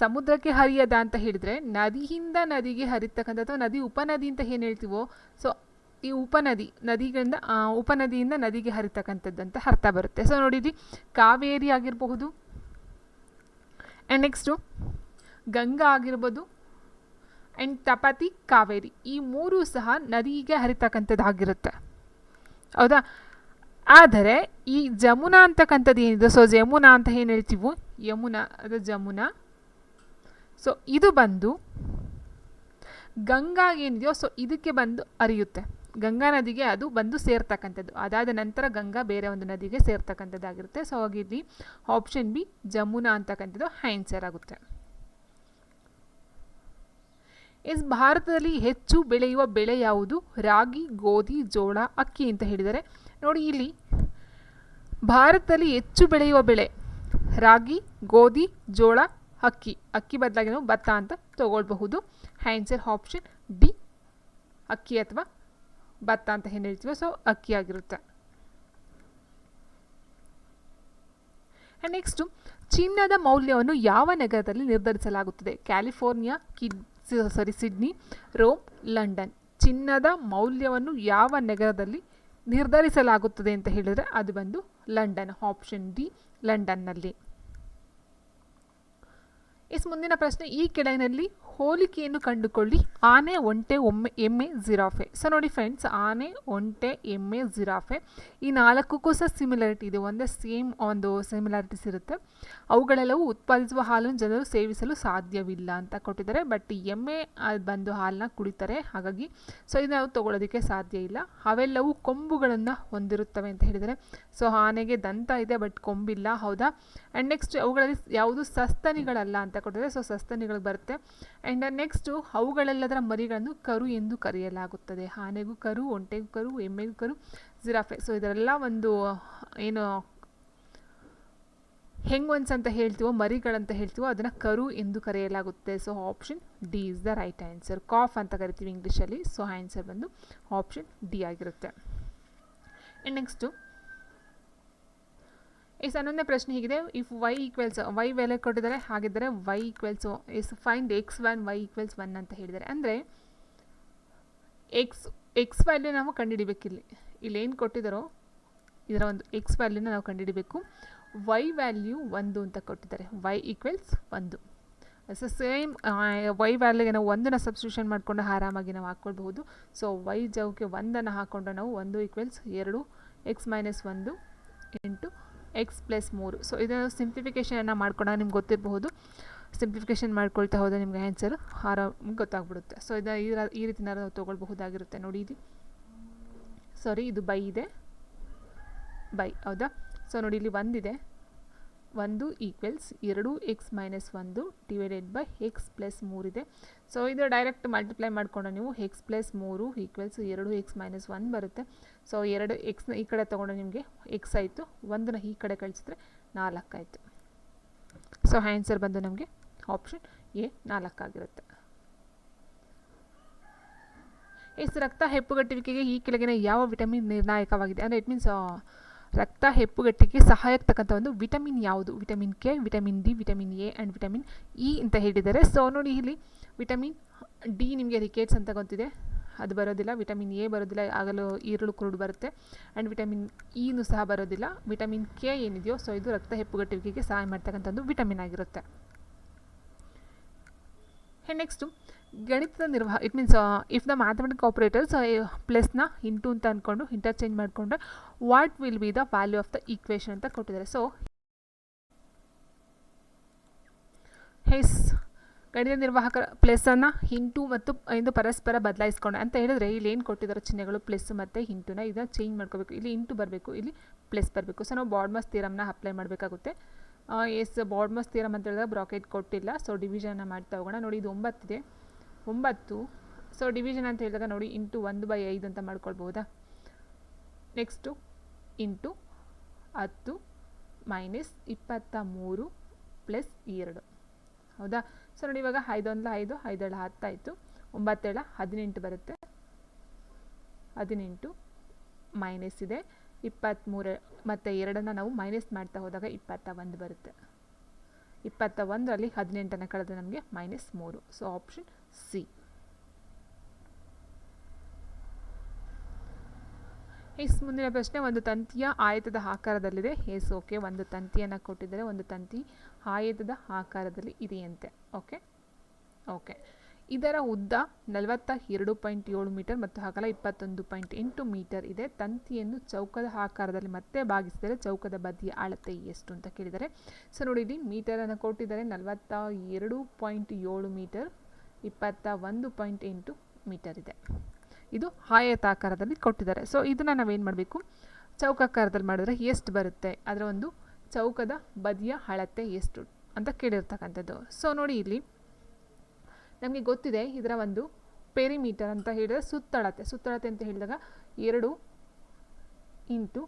ಸಮುದ್ರಕ್ಕೆ ಹರಿಯದ ಅಂತ ಹೇಳಿದರೆ ನದಿಯಿಂದ ನದಿಗೆ ಹರಿತಕ್ಕಂಥದ್ದು, ನದಿ ಉಪನದಿ ಅಂತ ಏನು ಹೇಳ್ತೀವೋ, ಸೊ ಈ ಉಪನದಿಯಿಂದ ನದಿಗೆ ಹರಿತಕ್ಕಂಥದ್ದಂತ ಅರ್ಥ ಬರುತ್ತೆ. ಸೊ ನೋಡಿದ್ರಿ, ಕಾವೇರಿ ಆಗಿರಬಹುದು ಆ್ಯಂಡ್ ನೆಕ್ಸ್ಟು ಗಂಗಾ ಆಗಿರ್ಬೋದು ಆ್ಯಂಡ್ ತಪತಿ, ಕಾವೇರಿ, ಈ 3 ಸಹ ನದಿಗೆ ಹರಿತಕ್ಕಂಥದ್ದಾಗಿರುತ್ತೆ. ಹೌದಾ, ಆದರೆ ಈ ಜಮುನಾ ಅಂತಕ್ಕಂಥದ್ದು ಏನಿದೆ, ಸೊ ಜಮುನಾ ಅಂತ ಏನು ಹೇಳ್ತೀವೋ, ಜಮುನಾ, ಸೊ ಇದು ಬಂದು ಗಂಗಾ ಏನಿದೆಯೋ ಸೊ ಇದಕ್ಕೆ ಬಂದು ಹರಿಯುತ್ತೆ, ಗಂಗಾ ನದಿಗೆ ಅದು ಬಂದು ಸೇರ್ತಕ್ಕಂಥದ್ದು. ಅದಾದ ನಂತರ ಗಂಗಾ ಬೇರೆ ಒಂದು ನದಿಗೆ ಸೇರ್ತಕ್ಕಂಥದ್ದಾಗಿರುತ್ತೆ. ಸೊ ಹಾಗಿಲ್ಲಿ ಆಪ್ಷನ್ ಬಿ ಜಮುನಾ ಅಂತಕ್ಕಂಥದ್ದು ಆನ್ಸರ್ ಆಗುತ್ತೆ. ಭಾರತದಲ್ಲಿ ಹೆಚ್ಚು ಬೆಳೆಯುವ ಬೆಳೆ ಯಾವುದು? ರಾಗಿ, ಗೋಧಿ, ಜೋಳ, ಅಕ್ಕಿ ಅಂತ ಹೇಳಿದರೆ ನೋಡಿ, ಇಲ್ಲಿ ಭಾರತದಲ್ಲಿ ಹೆಚ್ಚು ಬೆಳೆಯುವ ಬೆಳೆ ರಾಗಿ, ಗೋಧಿ, ಜೋಳ, ಅಕ್ಕಿ ಬದಲಾಗಿ ನಾವು ಭತ್ತ ಅಂತ ತಗೊಳ್ಬಹುದು. ಆನ್ಸರ್ ಆಪ್ಷನ್ ಡಿ ಅಕ್ಕಿ ಅಥವಾ ಭತ್ತ ಅಂತ ಏನು ಹೇಳ್ತೀವಿ, ಸೊ ಅಕ್ಕಿ ಆಗಿರುತ್ತೆ. ನೆಕ್ಸ್ಟು, ಚಿನ್ನದ ಮೌಲ್ಯವನ್ನು ಯಾವ ನಗರದಲ್ಲಿ ನಿರ್ಧರಿಸಲಾಗುತ್ತದೆ? California, Sydney, Rome, London. ಚಿನ್ನದ ಮೌಲ್ಯವನ್ನು ಯಾವ ನಗರದಲ್ಲಿ ನಿರ್ಧರಿಸಲಾಗುತ್ತದೆ ಅಂತ ಹೇಳಿದರೆ ಅದು ಬಂದು ಲಂಡನ್. ಆಪ್ಷನ್ ಡಿ ಲಂಡನ್ನಲ್ಲಿ. ಮುಂದಿನ ಪ್ರಶ್ನೆ, ಈ ಕೆಳಗಿನಲ್ಲಿ ಹೋಲಿಕೆಯನ್ನು ಕಂಡುಕೊಳ್ಳಿ. ಆನೆ, ಒಂಟೆ, ಎಮ್ಮೆ, ಜಿರಾಫೆ. ಸೊ ನೋಡಿ ಫ್ರೆಂಡ್ಸ್, ಆನೆ, ಒಂಟೆ, ಎಮ್ಮೆ, ಜಿರಾಫೆ ಈ ನಾಲ್ಕಕ್ಕೂ ಸಹ ಸಿಮಿಲಾರಿಟಿ ಇದೆ, ಒಂದೇ ಸೇಮ್ ಒಂದು ಸಿಮಿಲಾರಿಟೀಸ್ ಇರುತ್ತೆ. ಅವುಗಳೆಲ್ಲವೂ ಉತ್ಪಾದಿಸುವ ಹಾಲನ್ನು ಜನರು ಸೇವಿಸಲು ಸಾಧ್ಯವಿಲ್ಲ ಅಂತ ಕೊಟ್ಟಿದ್ದಾರೆ. ಬಟ್ ಎಮ್ಮೆ ಬಂದು ಹಾಲನ್ನ ಕುಡಿತಾರೆ, ಹಾಗಾಗಿ ಸೊ ಇದು ನಾವು ತೊಗೊಳ್ಳೋದಕ್ಕೆ ಸಾಧ್ಯ ಇಲ್ಲ. ಅವೆಲ್ಲವೂ ಕೊಂಬುಗಳನ್ನು ಹೊಂದಿರುತ್ತವೆ ಅಂತ ಹೇಳಿದರೆ. ಸೊ ಆನೆಗೆ ದಂತ ಇದೆ ಬಟ್ ಕೊಂಬಿಲ್ಲ, ಹೌದಾ. ಆ್ಯಂಡ್ ನೆಕ್ಸ್ಟ್ ಅವುಗಳಲ್ಲಿ ಯಾವುದು ಸಸ್ತನಿಗಳಲ್ಲ ಅಂತ ಕೊಟ್ಟಿದ್ದಾರೆ. ಸೊ ಸಸ್ತನಿಗಳಿಗೆ ಬರುತ್ತೆ. ಆ್ಯಂಡ್ ನೆಕ್ಸ್ಟು ಅವುಗಳೆಲ್ಲದರ ಮರಿಗಳನ್ನು ಕರು ಎಂದು ಕರೆಯಲಾಗುತ್ತದೆ. ಆನೆಗೂ ಕರು, ಒಂಟೆಗೂ ಕರು, ಎಮ್ಮೆಗೂ ಕರು, ಜಿರಾಫೆ. ಸೊ ಇದರೆಲ್ಲ ಒಂದು ಏನು ಹೆಂಗ್ವನ್ಸ್ ಅಂತ ಹೇಳ್ತೀವೋ, ಮರಿಗಳಂತ ಹೇಳ್ತೀವೋ, ಅದನ್ನು ಕರು ಎಂದು ಕರೆಯಲಾಗುತ್ತೆ. So option D is the right answer. Calf ಅಂತ ಕರಿತೀವಿ ಇಂಗ್ಲೀಷಲ್ಲಿ. ಸೊ ಆನ್ಸರ್ ಬಂದು ಆಪ್ಷನ್ ಡಿ ಆಗಿರುತ್ತೆ. ಆ್ಯಂಡ್ ನೆಕ್ಸ್ಟು ಹನ್ನೊಂದನೇ ಪ್ರಶ್ನೆ ಹೀಗಿದೆ, if Y equals Y value ಕೊಟ್ಟಿದ್ದಾರೆ, ಹಾಗಿದ್ದರೆ ವೈ ಈಕ್ವಲ್ಸು ಫೈಂಡ್ x1 y = 1 ಅಂತ ಹೇಳಿದ್ದಾರೆ. ಅಂದರೆ ಎಕ್ಸ್ ವ್ಯಾಲ್ಯೂ ನಾವು ಕಂಡುಹಿಡಿಬೇಕಿಲ್ಲಿ. ಇಲ್ಲೇನು ಕೊಟ್ಟಿದ್ದಾರೋ ಇದರ ಒಂದು ಎಕ್ಸ್ ವ್ಯಾಲ್ಯೂನ ನಾವು ಕಂಡುಹಿಡಬೇಕು. ವೈ ವ್ಯಾಲ್ಯೂ 1 ಅಂತ ಕೊಟ್ಟಿದ್ದಾರೆ, y = 1. ಸೊ ಸೇಮ್ ವೈ ವ್ಯಾಲ್ಯೂಗೆ ನಾವು 1ನ ಸಬ್ಸ್ಟಿಟ್ಯೂಷನ್ ಮಾಡಿಕೊಂಡು ಆರಾಮಾಗಿ ನಾವು ಹಾಕ್ಕೊಳ್ಬಹುದು. ಸೊ ವೈ ಜಾಗಕ್ಕೆ 1ಅನ್ನು ಹಾಕ್ಕೊಂಡ್ರೆ ನಾವು 1 = 2 x - 1 ಇಂಟು x + 3. ಸೊ ಇದನ್ನು ಸಿಂಪ್ಲಿಫಿಕೇಷನನ್ನು ಮಾಡ್ಕೊಂಡಾಗ ನಿಮ್ಗೆ ಗೊತ್ತಿರಬಹುದು. ಸಿಂಪ್ಲಿಫಿಕೇಷನ್ ಮಾಡ್ಕೊಳ್ತಾ ಹೋದರೆ ನಿಮಗೆ ಆನ್ಸರ್ ಆರಾಮಾಗಿ ಗೊತ್ತಾಗ್ಬಿಡುತ್ತೆ. ಸೊ ಇದನ್ನು ಈ ರೀತಿ ನಾವು ತೊಗೊಳ್ಬಹುದಾಗಿರುತ್ತೆ. ನೋಡಿ ಇದು ಇದು ಬೈ ಇದೆ, ಬೈ, ಹೌದಾ. ಸೊ ನೋಡಿ ಇಲ್ಲಿ 1 ಇದೆ, 1 = 2 x - 1 ಡಿವೈಡೆಡ್ ಬೈ x + 3 ಇದೆ. ಸೊ ಇದು ಡೈರೆಕ್ಟ್ ಮಲ್ಟಿಪ್ಲೈ ಮಾಡಿಕೊಂಡು ನೀವು x + 3 = 2 x - 1 ಬರುತ್ತೆ. ಸೊ 2 ಎಕ್ಸ್ನ ಈ ಕಡೆ ತೊಗೊಂಡು ನಿಮಗೆ ಎಕ್ಸ್ ಆಯಿತು, 1ನ ಈ ಕಡೆ ಕಳಿಸಿದ್ರೆ 4 ಆಯಿತು. ಸೊ ಆನ್ಸರ್ ಬಂದು ನಮಗೆ ಆಪ್ಷನ್ ಎ 4 ಆಗಿರುತ್ತೆ. ರಕ್ತ ಹೆಪ್ಪುಗಟ್ಟುವಿಕೆಗೆ ಈ ಕೆಳಗಿನ ಯಾವ ವಿಟಮಿನ್ ನಿರ್ಣಾಯಕವಾಗಿದೆ? ಅಂದರೆ ಇಟ್ ಮೀನ್ಸ್ ರಕ್ತ ಹೆಪ್ಪುಗಟ್ಟಿಗೆ ಸಹಾಯಕತಕ್ಕಂಥ ಒಂದು ವಿಟಮಿನ್ ಯಾವುದು? Vitamin K, vitamin D, vitamin A and vitamin E ಅಂತ ಹೇಳಿದ್ದಾರೆ. ಸೊ ನೋಡಿ ಇಲ್ಲಿ ವಿಟಮಿನ್ ಡಿ ನಿಮಗೆ ರಿಕೇಟ್ಸ್ ಅಂತ ಗೊತ್ತಿದೆ, ಅದು ಬರೋದಿಲ್ಲ. ವಿಟಮಿನ್ ಎ ಬರೋದಿಲ್ಲ, ಆಗಲೂ ಈರುಳ್ಳು ಕುರುಡು ಬರುತ್ತೆ. ಆ್ಯಂಡ್ ವಿಟಮಿನ್ ಇನೂ ಸಹ ಬರೋದಿಲ್ಲ. ವಿಟಮಿನ್ ಕೆ ಏನಿದೆಯೋ ಸೊ ಇದು ರಕ್ತ ಹೆಪ್ಪುಗಟ್ಟುವಿಕೆಗೆ ಸಹಾಯ ಮಾಡ್ತಕ್ಕಂಥ ಒಂದು ವಿಟಮಿನ್ ಆಗಿರುತ್ತೆ. ನೆಕ್ಸ್ಟು ಗಣಿತದ ನಿರ್ವಾಹ, it means if the mathematic operators ಪ್ಲಸ್ನ ಇಂಟು ಅಂತ ಅಂದ್ಕೊಂಡು ಇಂಟರ್ಚೇಂಜ್ ಮಾಡಿಕೊಂಡ್ರೆ what will be the value of the equation ಅಂತ ಕೊಟ್ಟಿದ್ದಾರೆ. ಸೊ ಗಣಿತ ನಿರ್ವಾಹಕ ಪ್ಲಸ್ಸನ್ನು ಇಂಟು ಮತ್ತು ಎಂದು ಪರಸ್ಪರ ಬದಲಾಯಿಸ್ಕೊಂಡು ಅಂತ ಹೇಳಿದ್ರೆ ಇಲ್ಲಿ ಏನು ಕೊಟ್ಟಿದ್ದಾರೆ ಚಿಹ್ನೆಗಳು ಪ್ಲಸ್ ಮತ್ತು ಇಂಟುನ ಇದನ್ನು ಚೇಂಜ್ ಮಾಡ್ಕೋಬೇಕು. ಇಲ್ಲಿ ಇಂಟು ಬರಬೇಕು, ಇಲ್ಲಿ ಪ್ಲಸ್ ಬರಬೇಕು. ಸೊ ನಾವು ಬಾಡ್ಮಸ್ ಥಿಯರಮ್ನ ಅಪ್ಲೈ ಮಾಡಬೇಕಾಗುತ್ತೆ. ಬಾಡ್ಮಸ್ ಥಿಯರಮ್ ಅಂತ ಹೇಳಿದಾಗ ಬ್ರಾಕೆಟ್ ಕೊಟ್ಟಿಲ್ಲ. ಸೊ ಡಿವಿಷನ್ನ ಮಾಡ್ತಾ ಹೋಗೋಣ. ನೋಡಿ ಇದು 9 ಇದೆ, 9. ಸೊ ಡಿವಿಷನ್ ಅಂತ ಹೇಳಿದಾಗ ನೋಡಿ ಇಂಟು 1/5 ಅಂತ ಮಾಡ್ಕೊಳ್ಬಹುದಾ. ನೆಕ್ಸ್ಟು ಇಂಟು 10 ಮೈನಸ್ 23 ಪ್ಲಸ್ 2, ಹೌದಾ. ಸೊ ನೋಡಿ ಇವಾಗ 5 1 5, 5 7 10 ಆಯಿತು, 9 7 18 ಬರುತ್ತೆ. 18 ಮೈನಸ್ ಇದೆ 23 ಮತ್ತು 2ನ್ನು ನಾವು ಮೈನಸ್ ಮಾಡ್ತಾ ಹೋದಾಗ 21 ಬರುತ್ತೆ. 21ರಲ್ಲಿ 18ನ್ನು ಕಳೆದ್ರೆ ನಮಗೆ -3. So option C. ಮುಂದಿನ ಪ್ರಶ್ನೆ, ಒಂದು ತಂತಿಯ ಆಯತದ ಆಕಾರದಲ್ಲಿದೆ. ಓಕೆ, ಒಂದು ತಂತಿಯನ್ನು ಕೊಟ್ಟಿದ್ದಾರೆ, ಒಂದು ತಂತಿ ಆಯತದ ಆಕಾರದಲ್ಲಿ ಇದೆಯಂತೆ. ಓಕೆ ಇದರ ಉದ್ದ 42.7 ಮೀಟರ್ ಮತ್ತು ಅಗಲ 21.8 ಮೀಟರ್ ಇದೆ. ತಂತಿಯನ್ನು ಚೌಕದ ಆಕಾರದಲ್ಲಿ ಮತ್ತೆ ಭಾಗಿಸಿದರೆ ಚೌಕದ ಬದಿಯ ಅಳತೆ ಎಷ್ಟು ಅಂತ ಕೇಳಿದ್ದಾರೆ. ಸೊ ನೋಡಿ ಇಲ್ಲಿ ಮೀಟರನ್ನು ಕೊಟ್ಟಿದ್ದಾರೆ, 42.7 ಮೀಟರ್, 21.8 ಮೀಟರ್ ಇದೆ. ಇದು ಆಯತಾಕಾರದಲ್ಲಿ ಕೊಟ್ಟಿದ್ದಾರೆ. ಸೊ ಇದನ್ನು ನಾವೇನು ಮಾಡಬೇಕು, ಚೌಕಾಕಾರದಲ್ಲಿ ಮಾಡಿದ್ರೆ ಎಷ್ಟು ಬರುತ್ತೆ, ಅದರ ಒಂದು ಚೌಕದ ಬದಿಯ ಅಳತೆ ಎಷ್ಟು ಅಂತ ಕೇಳಿರ್ತಕ್ಕಂಥದ್ದು. ಸೊ ನೋಡಿ ಇಲ್ಲಿ ನಮಗೆ ಗೊತ್ತಿದೆ ಇದರ ಒಂದು ಪೆರಿಮೀಟರ್ ಅಂತ ಹೇಳಿದ್ರೆ ಸುತ್ತಳತೆ ಅಂತ ಹೇಳಿದಾಗ 2 ಇಂಟು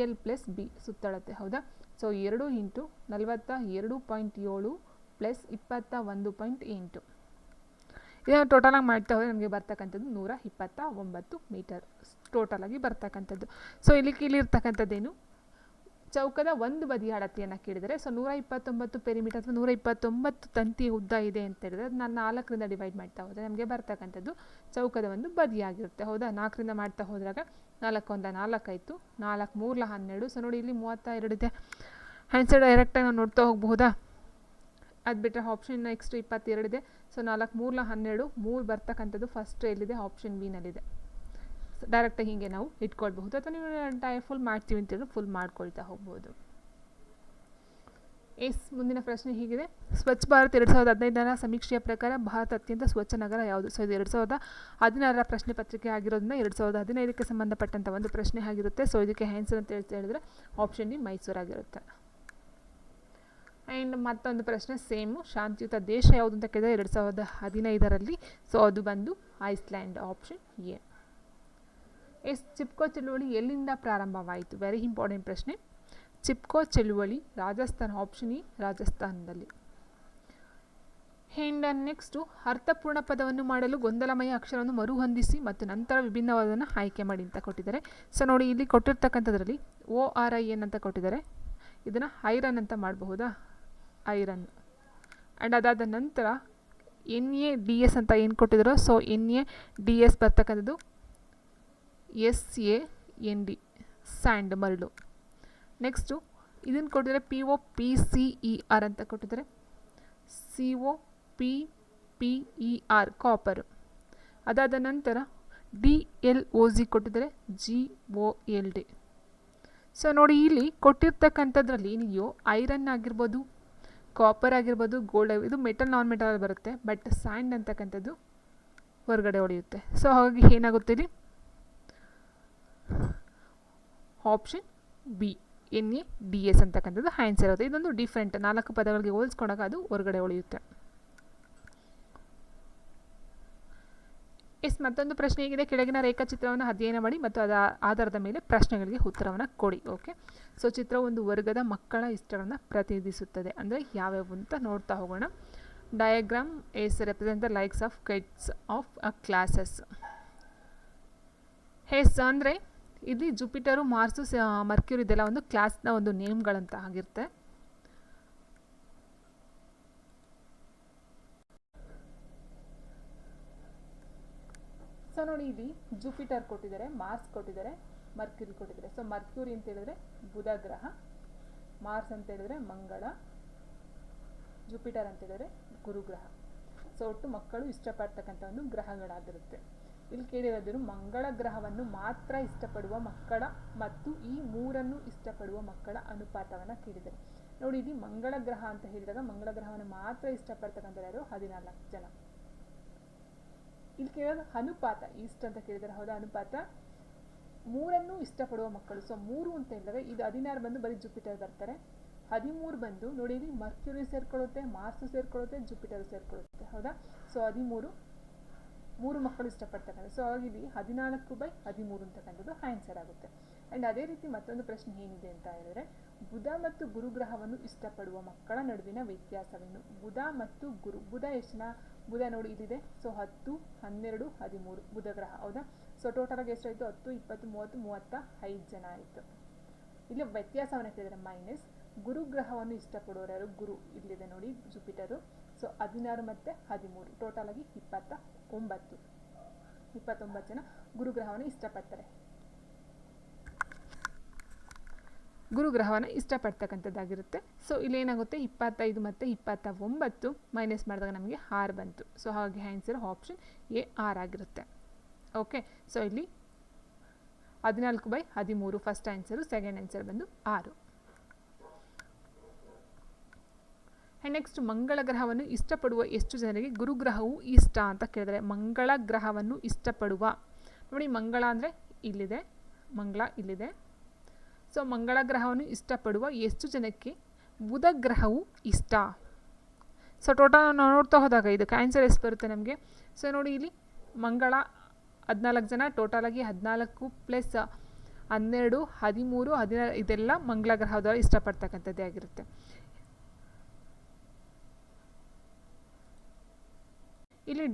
L ಪ್ಲಸ್ ಬಿ ಸುತ್ತಳತೆ, ಹೌದಾ. ಸೊ 2 ಇಂಟು 42.7 ಪ್ಲಸ್ 21.8 ಇದನ್ನು ಟೋಟಲಾಗಿ ಮಾಡ್ತಾ ಹೋದರೆ ನಮಗೆ ಬರ್ತಕ್ಕಂಥದ್ದು 129 ಮೀಟರ್ ಟೋಟಲಾಗಿ ಬರ್ತಕ್ಕಂಥದ್ದು. ಸೊ ಇಲ್ಲಿರ್ತಕ್ಕಂಥದ್ದೇನು, ಚೌಕದ ಒಂದು ಬದಿಯ ಅಳತೆಯನ್ನು ಕೇಳಿದರೆ. ಸೊ 129 ಪೆರಿಮೀಟರ್ ಅಥವಾ 129 ತಂತಿ ಉದ್ದ ಇದೆ ಅಂತ ಹೇಳಿದ್ರೆ ನಾನು 4ರಿಂದ ಡಿವೈಡ್ ಮಾಡ್ತಾ ಹೋದರೆ ನಮಗೆ ಬರ್ತಕ್ಕಂಥದ್ದು ಚೌಕದ ಒಂದು ಬದಿಯಾಗಿರುತ್ತೆ, ಹೌದಾ. 4ರಿಂದ ಮಾಡ್ತಾ ಹೋದಾಗ 4 1 4 ಆಯಿತು, 4 3 12. ಸೊ ನೋಡಿ ಇಲ್ಲಿ 32 ಇದೆ. ಆನ್ಸರ್ ಡೈರೆಕ್ಟಾಗಿ ನಾವು ನೋಡ್ತಾ ಹೋಗಬಹುದಾ. ಅದು ಬಿಟ್ಟರೆ ಆಪ್ಷನ್ ನೆಕ್ಸ್ಟ್ 22 ಇದೆ. ಸೊ 4 3 12 3 ಬರ್ತಕ್ಕಂಥದ್ದು ಫಸ್ಟ್ ಎಲ್ಲಿದೆ ಆಪ್ಷನ್ ಬಿನಲ್ಲಿದೆ. ಡೈರೆಕ್ಟಾಗಿ ಹೀಗೆ ನಾವು ಇಟ್ಕೊಳ್ಬಹುದು, ಅಥವಾ ನೀವು ಫುಲ್ ಮಾಡ್ತೀವಿ ಅಂತೇಳಿ ಫುಲ್ ಮಾಡ್ಕೊಳ್ತಾ ಹೋಗ್ಬೋದು. ಮುಂದಿನ ಪ್ರಶ್ನೆ ಹೀಗಿದೆ, ಸ್ವಚ್ಛ ಭಾರತ್ 2015ರ ಸಮೀಕ್ಷೆಯ ಪ್ರಕಾರ ಭಾರತ ಅತ್ಯಂತ ಸ್ವಚ್ಛ ನಗರ ಯಾವುದು? ಸೊ ಇದು 2016ರ ಪ್ರಶ್ನೆ ಪತ್ರಿಕೆ ಆಗಿರೋದ್ರಿಂದ 2015ಕ್ಕೆ ಸಂಬಂಧಪಟ್ಟಂಥ ಒಂದು ಪ್ರಶ್ನೆ ಆಗಿರುತ್ತೆ. ಸೊ ಇದಕ್ಕೆ ಆನ್ಸರ್ ಅಂತ ಹೇಳಿದ್ರೆ ಆಪ್ಷನ್ ಡಿ ಮೈಸೂರಾಗಿರುತ್ತೆ. ಆ್ಯಂಡ್ ಮತ್ತೊಂದು ಪ್ರಶ್ನೆ ಸೇಮು, ಶಾಂತಿಯುತ ದೇಶ ಯಾವುದು ಅಂತ ಕೇಳಿದ್ರೆ 2015ರಲ್ಲಿ. ಸೊ ಅದು ಬಂದು ಐಸ್ಲ್ಯಾಂಡ್, ಆಪ್ಷನ್ ಎ. ಚಿಪ್ಕೋ ಚಳುವಳಿ ಎಲ್ಲಿಂದ ಪ್ರಾರಂಭವಾಯಿತು? ವೆರಿ ಇಂಪಾರ್ಟೆಂಟ್ ಪ್ರಶ್ನೆ. ಚಿಪ್ಕೋ ಚಳುವಳಿ ರಾಜಸ್ಥಾನ, ಆಪ್ಷನ್ ಇ ರಾಜಸ್ಥಾನದಲ್ಲಿ. ಆ್ಯಂಡ್ ನೆಕ್ಸ್ಟು, ಅರ್ಥಪೂರ್ಣ ಪದವನ್ನು ಮಾಡಲು ಗೊಂದಲಮಯ ಅಕ್ಷರವನ್ನು ಮರುಹೊಂದಿಸಿ ಮತ್ತು ನಂತರ ವಿಭಿನ್ನವಾದನ್ನು ಆಯ್ಕೆ ಮಾಡಿ ಅಂತ ಕೊಟ್ಟಿದ್ದಾರೆ. ಸೊ ನೋಡಿ, ಇಲ್ಲಿ ಕೊಟ್ಟಿರ್ತಕ್ಕಂಥದ್ರಲ್ಲಿ ORIN ಅಂತ ಕೊಟ್ಟಿದ್ದಾರೆ. ಇದನ್ನು ಐರನ್ ಅಂತ ಮಾಡಬಹುದಾ? ಐರನ್. ಆ್ಯಂಡ್ ಅದಾದ ನಂತರ NADS ಅಂತ ಏನು ಕೊಟ್ಟಿದ್ದಾರೋ, ಸೊ NADS ಬರ್ತಕ್ಕಂಥದ್ದು SAND, ಸ್ಯಾಂಡ್, ಮರಳು. ನೆಕ್ಸ್ಟು ಇದನ್ನು ಕೊಟ್ಟಿದ್ದಾರೆ POPCER ಅಂತ ಕೊಟ್ಟಿದ್ದಾರೆ. COPPER, copper. ಅದಾದ ನಂತರ DLOZ ಕೊಟ್ಟಿದ್ದಾರೆ, GOLD. ಸೊ ನೋಡಿ, ಇಲ್ಲಿ ಕೊಟ್ಟಿರ್ತಕ್ಕಂಥದ್ರಲ್ಲಿ ಏನಿದೆಯೋ ಐರನ್ ಆಗಿರ್ಬೋದು, ಕಾಪರ್ ಆಗಿರ್ಬೋದು, ಗೋಲ್ಡ್ ಆಗಿರ್ಬೋದು, ಇದು ಮೆಟಲ್ ನಾನ್ ಮೆಟಲ್ ಬರುತ್ತೆ. ಬಟ್ ಸ್ಯಾಂಡ್ ಅಂತಕ್ಕಂಥದ್ದು ಹೊರಗಡೆ ಹೊಡೆಯುತ್ತೆ. ಸೊ ಹಾಗಾಗಿ ಏನಾಗುತ್ತೆ ಇಲ್ಲಿ ಆಪ್ಷನ್ ಬಿ NADS ಅಂತಕ್ಕಂಥದ್ದು ಆನ್ಸರ್ ಇರುತ್ತೆ. ಇದೊಂದು ಡಿಫ್ರೆಂಟ್, 4 ಪದಗಳಿಗೆ ಹೋಲಿಸ್ಕೊಂಡಾಗ ಅದು ಹೊರಗಡೆ ಉಳಿಯುತ್ತೆ. ಮತ್ತೊಂದು ಪ್ರಶ್ನೆ ಹೇಗಿದೆ, ಕೆಳಗಿನ ರೇಖಾಚಿತ್ರವನ್ನು ಅಧ್ಯಯನ ಮಾಡಿ ಮತ್ತು ಅದರ ಆಧಾರದ ಮೇಲೆ ಪ್ರಶ್ನೆಗಳಿಗೆ ಉತ್ತರವನ್ನು ಕೊಡಿ. ಓಕೆ, ಸೊ ಚಿತ್ರವು ಒಂದು ವರ್ಗದ ಮಕ್ಕಳ ಇಷ್ಟಗಳನ್ನು ಪ್ರತಿನಿಧಿಸುತ್ತದೆ. ಅಂದರೆ ಯಾವ್ಯಾವು ಅಂತ ನೋಡ್ತಾ ಹೋಗೋಣ. Diagram represent the likes of kids of classes. ಅಂದರೆ ಇಲ್ಲಿ ಜುಪಿಟರು, ಮಾರ್ಸು, ಮರ್ಕ್ಯೂರಿ ಇದೆಲ್ಲ ಒಂದು ಕ್ಲಾಸ್ನ ಒಂದು ನೇಮ್ಗಳಂತ ಆಗಿರುತ್ತೆ. ಸೊ ನೋಡಿ, ಇಲ್ಲಿ ಜುಪಿಟರ್ ಕೊಟ್ಟಿದ್ದಾರೆ, ಮಾರ್ಸ್ ಕೊಟ್ಟಿದ್ದಾರೆ, ಮರ್ಕ್ಯೂರಿ ಕೊಟ್ಟಿದ್ದಾರೆ. ಸೊ ಮರ್ಕ್ಯೂರಿ ಅಂತ ಹೇಳಿದ್ರೆ ಬುಧ ಗ್ರಹ, ಮಾರ್ಸ್ ಅಂತ ಹೇಳಿದ್ರೆ ಮಂಗಳ, ಜುಪಿಟರ್ ಅಂತ ಹೇಳಿದ್ರೆ ಗುರುಗ್ರಹ. ಸೊ ಒಟ್ಟು ಮಕ್ಕಳು ಇಷ್ಟಪಡ್ತಕ್ಕಂಥ ಒಂದು ಗ್ರಹಗಳಾಗಿರುತ್ತೆ. ಇಲ್ಲಿ ಕೇಳಿರೋದು ಮಂಗಳ ಗ್ರಹವನ್ನು ಮಾತ್ರ ಇಷ್ಟಪಡುವ ಮಕ್ಕಳ ಮತ್ತು ಈ 3 ಇಷ್ಟಪಡುವ ಮಕ್ಕಳ ಅನುಪಾತವನ್ನು ಕೇಳಿದ್ದಾರೆ. ನೋಡಿ, ಇಲ್ಲಿ ಮಂಗಳ ಗ್ರಹ ಅಂತ ಹೇಳಿದಾಗ ಮಂಗಳ ಗ್ರಹವನ್ನು ಮಾತ್ರ ಇಷ್ಟಪಡ್ತಕ್ಕಂಥ ಯಾರು? 14 ಜನ. ಇಲ್ಲಿ ಕೇಳೋದು ಅನುಪಾತ, ಇಷ್ಟ ಅಂತ ಕೇಳಿದ್ದಾರೆ. ಹೌದಾ, ಅನುಪಾತ 3 ಇಷ್ಟಪಡುವ ಮಕ್ಕಳು. ಸೊ 3 ಅಂತ ಹೇಳಿದಾಗ ಇದು 16 ಬಂದು ಬರೀ ಜುಪಿಟರ್ ಬರ್ತಾರೆ. 13 ಬಂದು ನೋಡಿ, ಇಲ್ಲಿ ಮರ್ಕ್ಯೂರಿ ಸೇರ್ಕೊಳ್ಳುತ್ತೆ, ಮಾರ್ಸು ಸೇರ್ಕೊಳ್ಳುತ್ತೆ, ಜುಪಿಟರ್ ಸೇರ್ಕೊಳ್ಳುತ್ತೆ. ಹೌದಾ, ಸೊ 3 ಮಕ್ಕಳು ಇಷ್ಟಪಡ್ತಕ್ಕಂಥ. ಸೊ ಹಾಗಾಗಿ ಇಲ್ಲಿ 14/13 ಅಂತಕ್ಕಂಥದ್ದು ಆನ್ಸರ್ ಆಗುತ್ತೆ. ಆ್ಯಂಡ್ ಅದೇ ರೀತಿ ಮತ್ತೊಂದು ಪ್ರಶ್ನೆ ಏನಿದೆ ಅಂತ ಹೇಳಿದ್ರೆ, ಬುಧ ಮತ್ತು ಗುರುಗ್ರಹವನ್ನು ಇಷ್ಟಪಡುವ ಮಕ್ಕಳ ನಡುವಿನ ವ್ಯತ್ಯಾಸವೇನು? ಬುಧ ಮತ್ತು ಗುರು. ಬುಧ ಎಷ್ಟು ಜನ? ಬುಧ ನೋಡಿ ಇಲ್ಲಿದೆ. ಸೊ 10, 12, 13 ಬುಧ ಗ್ರಹ. ಹೌದಾ, ಸೊ ಟೋಟಲಾಗಿ ಎಷ್ಟಾಯಿತು? 10, 20, 30, 35 ಜನ ಆಯಿತು. ಇಲ್ಲಿ ವ್ಯತ್ಯಾಸವನ್ನು ಕೇಳಿದರೆ ಮೈನಸ್. ಗುರುಗ್ರಹವನ್ನು ಇಷ್ಟಪಡೋರು ಯಾರು? ಗುರು ಇಲ್ಲಿದೆ ನೋಡಿ, ಜುಪಿಟರು. ಸೊ 16 ಮತ್ತು 13 ಟೋಟಲಾಗಿ 29 ಜನ ಗುರುಗ್ರಹವನ್ನು ಇಷ್ಟಪಡ್ತಾರೆ. ಗುರುಗ್ರಹವನ್ನು ಇಷ್ಟಪಡ್ತಕ್ಕಂಥದ್ದಾಗಿರುತ್ತೆ. ಸೊ ಇಲ್ಲೇನಾಗುತ್ತೆ, 25 ಮತ್ತು 29 ಮೈನಸ್ ಮಾಡಿದಾಗ ನಮಗೆ 6 ಬಂತು. ಸೊ ಹಾಗೆ ಆನ್ಸರ್ ಆಪ್ಷನ್ ಎ 6 ಆಗಿರುತ್ತೆ. ಓಕೆ, ಸೊ ಇಲ್ಲಿ 14/13 ಫಸ್ಟ್ ಆನ್ಸರು, ಸೆಕೆಂಡ್ ಆನ್ಸರ್ ಬಂದು 6. ಆ್ಯಂಡ್ ನೆಕ್ಸ್ಟ್, ಮಂಗಳ ಗ್ರಹವನ್ನು ಇಷ್ಟಪಡುವ ಎಷ್ಟು ಜನರಿಗೆ ಗುರುಗ್ರಹವು ಇಷ್ಟ ಅಂತ ಕೇಳಿದರೆ, ಮಂಗಳ ಗ್ರಹವನ್ನು ಇಷ್ಟಪಡುವ ನೋಡಿ, ಮಂಗಳ ಅಂದರೆ ಇಲ್ಲಿದೆ, ಮಂಗಳ ಇಲ್ಲಿದೆ. ಸೊ ಮಂಗಳ ಗ್ರಹವನ್ನು ಇಷ್ಟಪಡುವ ಎಷ್ಟು ಜನಕ್ಕೆ ಬುಧ ಗ್ರಹವು ಇಷ್ಟ? ಸೊ ಟೋಟಲ್ ನಾವು ನೋಡ್ತಾ ಹೋದಾಗ ಇದಕ್ಕೆ ಆನ್ಸರ್ ಎಷ್ಟು ಬರುತ್ತೆ ನಮಗೆ? ಸೊ ನೋಡಿ, ಇಲ್ಲಿ ಮಂಗಳ 14 ಜನ, ಟೋಟಲಾಗಿ 14 + 12, 13, 16 ಇದೆಲ್ಲ ಮಂಗಳ ಗ್ರಹದವರು ಇಷ್ಟಪಡ್ತಕ್ಕಂಥದ್ದೇ ಆಗಿರುತ್ತೆ. ಇಲ್ಲಿ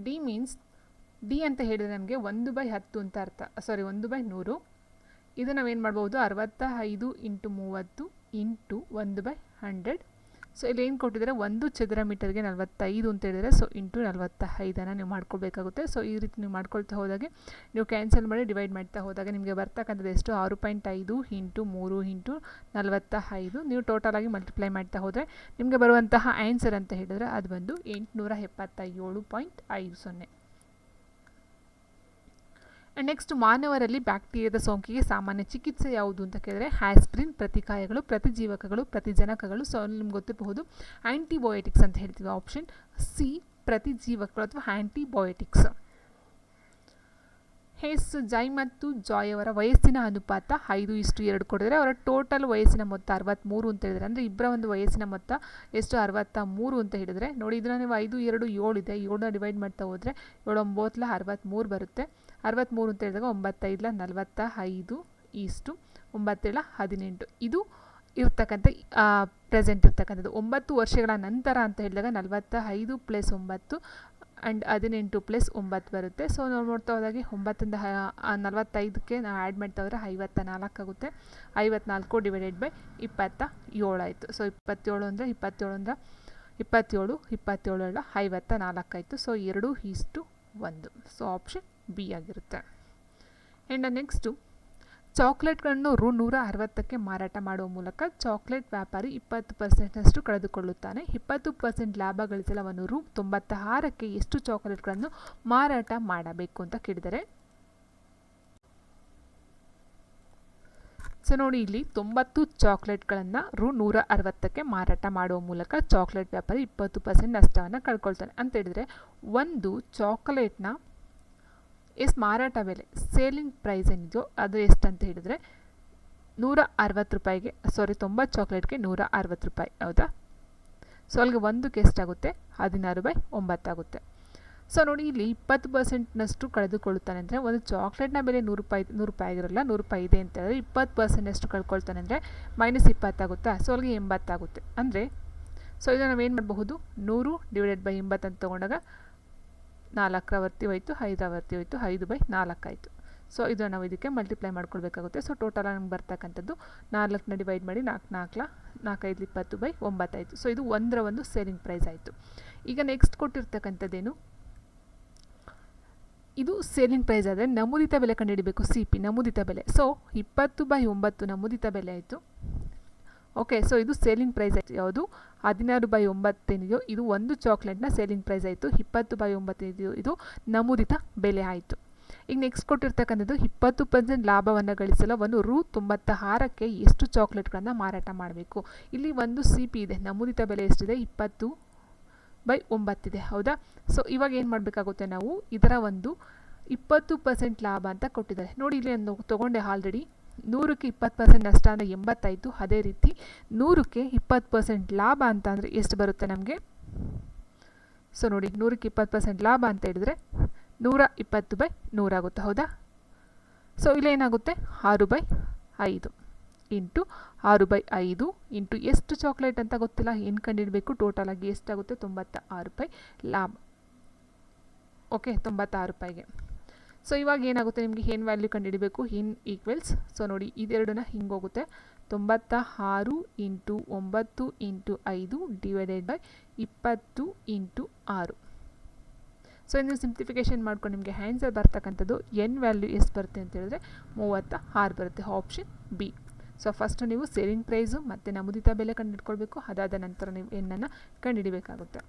ಡಿ ಅಂತ ಹೇಳಿದರೆ ನಮಗೆ 1/10 ಅಂತ ಅರ್ಥ. ಸಾರಿ, 1/100. ಇದು ನಾವೇನು ಮಾಡ್ಬೋದು, 65 × 30 × 1/100. ಸೊ ಇಲ್ಲಿ ಏನು ಕೊಟ್ಟಿದ್ದಾರೆ, 1 ಚದರ ಮೀಟರ್ಗೆ 45 ಅಂತ ಹೇಳಿದರೆ, ಸೊ ಇಂಟು 45 ನೀವು ಮಾಡ್ಕೊಳ್ಬೇಕಾಗುತ್ತೆ. ಸೊ ಈ ರೀತಿ ನೀವು ಮಾಡ್ಕೊಳ್ತಾ ಹೋದಾಗೆ ನೀವು ಕ್ಯಾನ್ಸಲ್ ಮಾಡಿ ಡಿವೈಡ್ ಮಾಡ್ತಾ ಹೋದಾಗ ನಿಮಗೆ ಬರ್ತಕ್ಕಂಥದ್ದು ಎಷ್ಟು, 6.5 ಇಂಟು 3 ಇಂಟು 45. ನೀವು ಟೋಟಲಾಗಿ ಮಲ್ಟಿಪ್ಲೈ ಮಾಡ್ತಾ ಹೋದರೆ ನಿಮಗೆ ಬರುವಂತಹ ಆನ್ಸರ್ ಅಂತ ಹೇಳಿದರೆ ಅದು ಬಂದು 877.50. ನೆಕ್ಸ್ಟ್, ಮಾನವರಲ್ಲಿ ಬ್ಯಾಕ್ಟೀರಿಯಾದ ಸೋಂಕಿಗೆ ಸಾಮಾನ್ಯ ಚಿಕಿತ್ಸೆ ಯಾವುದು ಅಂತ ಕೇಳಿದರೆ ಆಸ್ಪಿರಿನ್, ಪ್ರತಿಕಾಯಗಳು, ಪ್ರತಿಜೀವಕಗಳು, ಪ್ರತಿಜನಕಗಳು. ಸೊ ನಿಮ್ಗೆ ಗೊತ್ತಿರಬಹುದು ಆ್ಯಂಟಿಬಯೋಟಿಕ್ಸ್ ಅಂತ ಹೇಳ್ತೀವಿ. ಆಪ್ಷನ್ ಸಿ ಪ್ರತಿಜೀವಕಗಳು ಅಥವಾ ಆ್ಯಂಟಿಬಯೋಟಿಕ್ಸ್. ಹೆಸ್, ಜೈ ಮತ್ತು ಜಾಯ್ ಅವರ ವಯಸ್ಸಿನ ಅನುಪಾತ 5:2 ಕೊಡಿದರೆ ಅವರ ಟೋಟಲ್ ವಯಸ್ಸಿನ ಮೊತ್ತ 63 ಅಂತ ಹೇಳಿದರೆ, ಅಂದರೆ ಇಬ್ಬರ ಒಂದು ವಯಸ್ಸಿನ ಮೊತ್ತ ಎಷ್ಟು, 63 ಅಂತ ಹೇಳಿದರೆ ನೋಡಿ, ಇದನ್ನು ನೀವು 5, 2, 7 ಇದೆ, 7ನ ಡಿವೈಡ್ ಮಾಡ್ತಾ ಹೋದರೆ 7, 9, 63 ಬರುತ್ತೆ. 63 ಅಂತ ಹೇಳಿದಾಗ 9, 5, 45 ಈಸ್ಟು 9, 18 ಇದು ಇರ್ತಕ್ಕಂಥ ಪ್ರೆಸೆಂಟ್ ಇರ್ತಕ್ಕಂಥದ್ದು. 9 ವರ್ಷಗಳ ನಂತರ ಅಂತ ಹೇಳಿದಾಗ 45 + 9 ಆ್ಯಂಡ್ 18 + 9 ಬರುತ್ತೆ. ಸೊ ನಾವು ನೋಡ್ತಾ ಹೋದಾಗೆ 9ಇಂದ 45ಕ್ಕೆ ನಾವು ಆ್ಯಡ್ ಮಾಡ್ತಾ ಹೋದರೆ 54 ಆಗುತ್ತೆ. 54 ಡಿವೈಡೆಡ್ ಬೈ 27 ಆಯಿತು. ಸೊ 27 ಅಂದರೆ 27 54 ಆಯಿತು. ಸೊ 2:1. ಸೊ ಆಪ್ಷನ್ ಬಿ ಆಗಿರುತ್ತೆ. ಆ್ಯಂಡ್ ನೆಕ್ಸ್ಟು, ಚಾಕ್ಲೇಟ್ಗಳನ್ನು ರು 160ಕ್ಕೆ ಮಾರಾಟ ಮಾಡುವ ಮೂಲಕ ಚಾಕ್ಲೇಟ್ ವ್ಯಾಪಾರಿ 20%ನಷ್ಟು ಕಳೆದುಕೊಳ್ಳುತ್ತಾನೆ. 20% ಲಾಭ ಗಳಿಸಲು ಅವನು ರು 96ಕ್ಕೆ ಎಷ್ಟು ಚಾಕ್ಲೇಟ್ಗಳನ್ನು ಮಾರಾಟ ಮಾಡಬೇಕು ಅಂತ ಕೇಳಿದರೆ, ಸೊ ನೋಡಿ ಇಲ್ಲಿ 90 ಚಾಕ್ಲೇಟ್ಗಳನ್ನು ರು 160ಕ್ಕೆ ಮಾರಾಟ ಮಾಡುವ ಮೂಲಕ ಚಾಕ್ಲೇಟ್ ವ್ಯಾಪಾರಿ 20% ನಷ್ಟವನ್ನು ಕಳ್ಕೊಳ್ತಾನೆ ಅಂತ ಹೇಳಿದರೆ, ಒಂದು ಚಾಕ್ಲೇಟ್ನ ಎಷ್ಟು ಮಾರಾಟ ಬೆಲೆ, ಸೇಲಿಂಗ್ ಪ್ರೈಸ್ ಏನಿದೆಯೋ ಅದು ಎಷ್ಟು ಅಂತ ಹೇಳಿದರೆ 160 ರೂಪಾಯಿಗೆ, 90 ಚಾಕ್ಲೇಟ್ಗೆ 160 ರೂಪಾಯಿ, ಹೌದಾ? ಸೊ ಅಲ್ಲಿಗೆ ಒಂದಕ್ಕೆ ಎಷ್ಟಾಗುತ್ತೆ, 16/9 ಆಗುತ್ತೆ. ಸೊ ನೋಡಿ ಇಲ್ಲಿ 20%ನಷ್ಟು ಕಳೆದುಕೊಳ್ಳುತ್ತಾನೆ ಅಂದರೆ ಒಂದು ಚಾಕ್ಲೇಟ್ನ ಬೆಲೆ 100 ರೂಪಾಯಿ ಆಗಿರಲ್ಲ, 100 ರೂಪಾಯಿ ಇದೆ ಅಂತ ಹೇಳಿದ್ರೆ 20%ನಷ್ಟು ಕಳ್ಕೊಳ್ತಾನೆ ಅಂದರೆ -20 ಆಗುತ್ತಾ? ಸೊ ಅಲ್ಲಿಗೆ 80 ಆಗುತ್ತೆ. ಅಂದರೆ ಸೊ ಇದನ್ನು ನಾವೇನು ಮಾಡಬಹುದು, 100 / 80 ಅಂತ ತೊಗೊಂಡಾಗ 4 ವರ್ತಿ ಹೋಯಿತು, 5 ವರ್ತಿ ಹೋಯಿತು, 5/4 ಆಯಿತು. ಸೊ ಇದನ್ನು ನಾವು ಇದಕ್ಕೆ ಮಲ್ಟಿಪ್ಲೈ ಮಾಡ್ಕೊಳ್ಬೇಕಾಗುತ್ತೆ. ಸೊ ಟೋಟಲ್ ನಮ್ಗೆ ಬರ್ತಕ್ಕಂಥದ್ದು 4ನ ಡಿವೈಡ್ ಮಾಡಿ 4 5 20/9 ಆಯಿತು. ಸೊ ಇದು ಒಂದು ಸೇಲಿಂಗ್ ಪ್ರೈಸ್ ಆಯಿತು. ಈಗ ನೆಕ್ಸ್ಟ್ ಕೊಟ್ಟಿರ್ತಕ್ಕಂಥದ್ದೇನು, ಇದು ಸೇಲಿಂಗ್ ಪ್ರೈಸ್ ಆದರೆ ನಮೂದಿತ ಬೆಲೆ ಕಂಡುಹಿಡಬೇಕು. CP ನಮೂದಿತ ಬೆಲೆ. ಸೊ 20/9 ನಮೂದಿತ ಬೆಲೆ ಆಯಿತು. ಓಕೆ, ಸೊ ಇದು ಸೇಲಿಂಗ್ ಪ್ರೈಸ್ ಆಯಿತು. ಯಾವುದು 16/9 ಏನಿದೆಯೋ ಇದು ಒಂದು ಚಾಕ್ಲೇಟ್ನ ಸೇಲಿಂಗ್ ಪ್ರೈಸ್ ಆಯಿತು. 20/9 ಇದೆಯೋ ಇದು ನಮೂದಿತ ಬೆಲೆ ಆಯಿತು. ಈಗ ನೆಕ್ಸ್ಟ್ ಕೊಟ್ಟಿರ್ತಕ್ಕಂಥದ್ದು 20% ಲಾಭವನ್ನು ಗಳಿಸಲು ಅವನು ರು 96ಕ್ಕೆ ಎಷ್ಟು ಚಾಕ್ಲೇಟ್ಗಳನ್ನು ಮಾರಾಟ ಮಾಡಬೇಕು. ಇಲ್ಲಿ ಒಂದು CP ಇದೆ, ನಮೂದಿತ ಬೆಲೆ ಎಷ್ಟಿದೆ, 20/9 ಇದೆ, ಹೌದಾ? ಸೊ ಇವಾಗ ಏನು ಮಾಡಬೇಕಾಗುತ್ತೆ, ನಾವು ಇದರ ಒಂದು 20% ಲಾಭ ಅಂತ ಕೊಟ್ಟಿದ್ದಾರೆ ನೋಡಿ. ಇಲ್ಲಿ ಒಂದು ತೊಗೊಂಡೆ ಆಲ್ರೆಡಿ, 100ಕ್ಕೆ 20% ನಷ್ಟ ಅಂದರೆ 80 ಆಯಿತು. ಅದೇ ರೀತಿ 100ಕ್ಕೆ 20% ಲಾಭ ಅಂತ ಅಂದರೆ ಎಷ್ಟು ಬರುತ್ತೆ ನಮಗೆ? ಸೊ ನೋಡಿ, 100ಕ್ಕೆ 20% ಲಾಭ ಅಂತ ಹೇಳಿದರೆ 120/100 ಆಗುತ್ತೆ, ಹೌದಾ? ಸೊ ಇಲ್ಲೇನಾಗುತ್ತೆ, 6/5 ಇಂಟು 6/5 ಇಂಟು ಎಷ್ಟು ಚಾಕ್ಲೇಟ್ ಅಂತ ಗೊತ್ತಿಲ್ಲ, ಏನು ಕಂಡುಹಿಡಬೇಕು, ಟೋಟಲ್ ಆಗಿ ಎಷ್ಟಾಗುತ್ತೆ, 96 ರೂಪಾಯಿ ಲಾಭ. ಓಕೆ, 96 ರೂಪಾಯಿಗೆ. ಸೊ ಇವಾಗ ಏನಾಗುತ್ತೆ, ನಿಮಗೆ ಏನು ವ್ಯಾಲ್ಯೂ ಕಂಡುಹಿಡಬೇಕು, ಇನ್ ಈಕ್ವಲ್ಸ್. ಸೊ ನೋಡಿ, ಇದೆರಡನ್ನ ಹಿಂಗೆ ಹೋಗುತ್ತೆ, 96 × 9 × 5 ಡಿವೈಡೆಡ್ ಬೈ 20 × 6. ಸೊ ನೀವು ಸಿಂಪ್ಲಿಫಿಕೇಶನ್ ಮಾಡ್ಕೊಂಡು ನಿಮಗೆ ಆನ್ಸರ್ ಬರ್ತಕ್ಕಂಥದ್ದು ಎನ್ ವ್ಯಾಲ್ಯೂ ಎಷ್ಟು ಬರುತ್ತೆ ಅಂತ ಹೇಳಿದ್ರೆ 36 ಬರುತ್ತೆ. Option B. ಸೊ ಫಸ್ಟ್ ನೀವು ಸೇಲಿಂಗ್ ಪ್ರೈಸು ಮತ್ತು ನಮೂದಿತ ಬೆಲೆ ಕಂಡುಹಿಡ್ಕೊಳ್ಬೇಕು. ಅದಾದ ನಂತರ ನೀವು ಎನ್ನನ್ನು ಕಂಡುಹಿಡಬೇಕಾಗುತ್ತೆ.